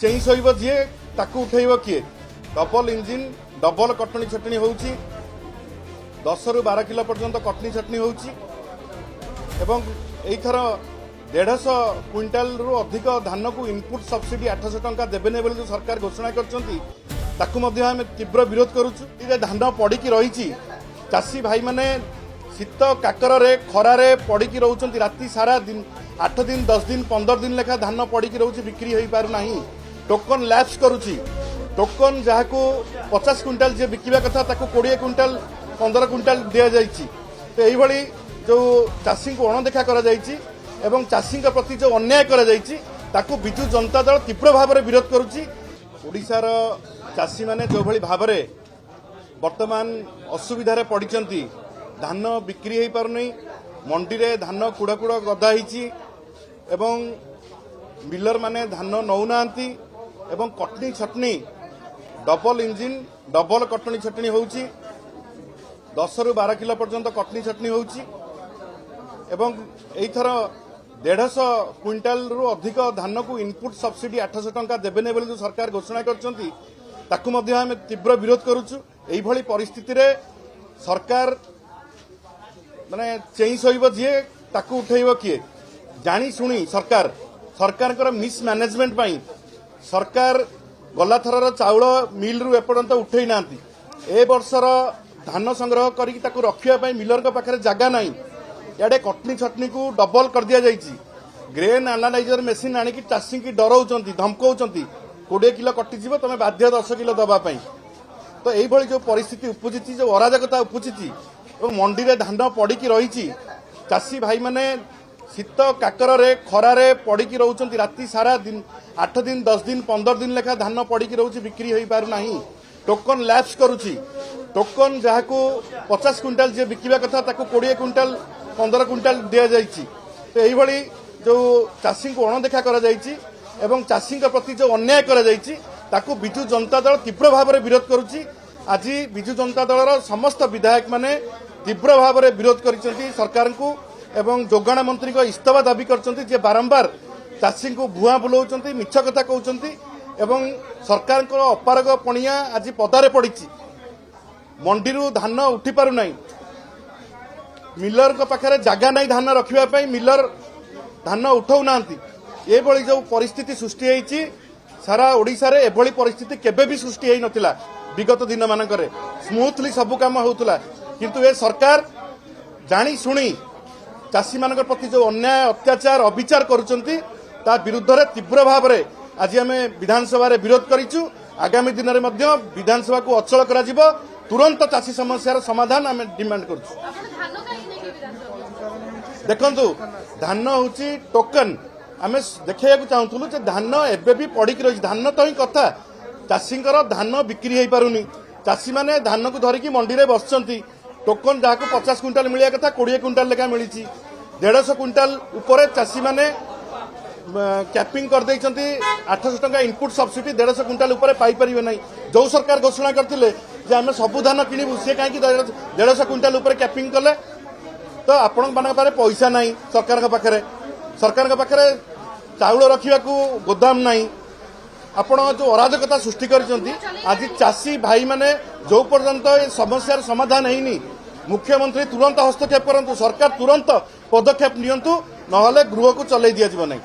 चेई शोब जी ताकू उठेब किए double engine double Katni छटनी हो 10 ରୁ 12 किलो पर्यंत कटनी छटनी होउची एवं एथर 150 क्विंटाल रु अधिक धान को इनपुट सब्सिडी 800 टंका देबेने बोली जो सरकार घोषणा करछंती ताकू मध्ये हम तीव्र विरोध करूछु। जे धान पड़िकी रही चाषी भाई माने शीत काकर रे खरा रे पड़िकी रहउछंती राति सारा दिन 8 दिन 10 दिन 15 दिन लेखा धान पड़िकी रहउची बिक्री होई पारु नाही टोकन लैप्स करूची टोकन जहाँ को 50 क्विंटाल जे बिकिबा कथा ताकू 20 क्विंटाल 15 क्विंटाल दिया जाइछि। तो यही जो चाषी को अणदेखा करा जाइछि एवं चाषी प्रति जो अन्याय करा जाइछि ताकू बिजु जनता दल तीव्र भाव में विरोध करुछि। ओडिशार चाषी माने जो भली भाव में वर्तमान असुविधा पड़िचंती धान बिक्री हो पारुनी मंडी रे धान कुड़ा कुड़ा गदा होइछि एवं मिलर माने धान नौनांती एवं कटनी छटनी डबल इंजिन डबल कटनी छटनी होउछि 10 ରୁ 12 किलो पर्यंत कटनी छटनी होउछि एवं एथर 150 क्विंटाल रु अधिक धान को इनपुट सब्सिडी 800 टंका देबेने बोली जो सरकार घोषणा करछंती ताकू मध्ये हम तीव्र विरोध करूछु। एही भली परिस्थिति रे सरकार माने चेई शोब जी ताकू उठेब किए जानी शुणी सरकार मिस मैनेजमेंट पाई सरकार गला थरर चाउल मिल रु एपर्यंत उठे नांती ए वर्षर धान संग्रह करी ताकू रखिया पाई मिलर के पाखरे जागा नाही याडे कटनी छटनी को डबल कर दिया जाइछि ग्रेन एनालाइजर मशीन आनी की चाषी की डराउचंती धमकाउचंती 20 किलो कटि जीव तमे बाध्य 10 किलो दबा पाई। तो एही भली जो परिस्थिति उपजिछि जो अराजकता उपजिछि और मंडी रे धान पड़िकी रही चाषी भाई माने शीत काकर रे खरा रे पड़िकी रहउचंती राति सारा दिन 8 दिन 10 दिन 15 दिन लेखा धान पड़िकी रहउची बिक्री होई पारु नाही टोकन लैप्स करूची टोकन जहाँ को 50 क्विंटाल जे बिकिबा कथा ताकू 20 क्विंटाल 15 क्विंटाल दिया जाइछि। तो यही जो चाषी को अणदेखा करा जाइछि एवं चाषी प्रति जो अन्याय करा जाइछि ताकू बिजु जनता दल तीव्र भाव में विरोध करुछि। आज बिजु जनता दलर समस्त विधायक माने तीव्र भाव में विरोध करिसेंती सरकार को एवं जोगाण मंत्री को इस्तीफा दाबी करछंती जे बारंबार चाषी को भुआ बुलाउछंती मिछ कथा कहउछंती एवं सरकार को अपारग पणिया आज पदारे पड़िछि मंडी रु धान उठी पारु नाही मिलर को पाखरे जागा नाही धान रखिबा पई मिलर धान उठाउ नांती ए भली जो परिस्थिति सृष्टि होईछि सारा ओडिसा रे ए भली परिस्थिति केबे भी सृष्टि होई नथिला विगत दिन मानकरे स्मूथली सब काम होउतला किंतु ए सरकार जानी शुणी चाषी मानक प्रति जो अन्याय अत्याचार अविचार करुचंती ता विरुद्ध रे तीव्र भाव में आज आम विधानसभा रे विरोध करिछु। आगामी दिन में मध्य विधानसभा को अचल करा जिवो तुरंत चाषी समस्यार समाधान आम डिमांड करुछु। देखंतु धान होची टोकन आम देखा चाहूलु जे धान एबे भी पड़िकी रही धान तो ही कथा चाषींकर धान बिक्री हो पारुनी चाषी माने धान को धरिकी मंडी रे बसचंती टोकन जहाँ को 50 क्विंटाल मिलिया कथा 20 क्विंटाल लेखा मिली 150 क्विंटाल उपर चाषी माने कैपिंग कर देइचंती 800 टंका इनपुट सब्सिडी 150 क्विंटाल उपर पाई परिबे नै जो सरकार घोषणा करथिले जे आमे सब धान किनिबु से काहे कि 150 क्विंटाल उपर कैपिंग कले तो आपण मानक पारे पैसा नाही सरकार के पाखरे चाउल रखिबा को गोदाम नाही आपण जो अराजकता सृष्टि करिसंती आज चाषी भाई माने जो पर्यंत समस्यार समाधान हैनी मुख्यमंत्री तुरंत हस्तक्षेप करंतु सरकार तुरंत पदक्षेप नियंतु नहले गृह को चलै दिया जिवो नाही।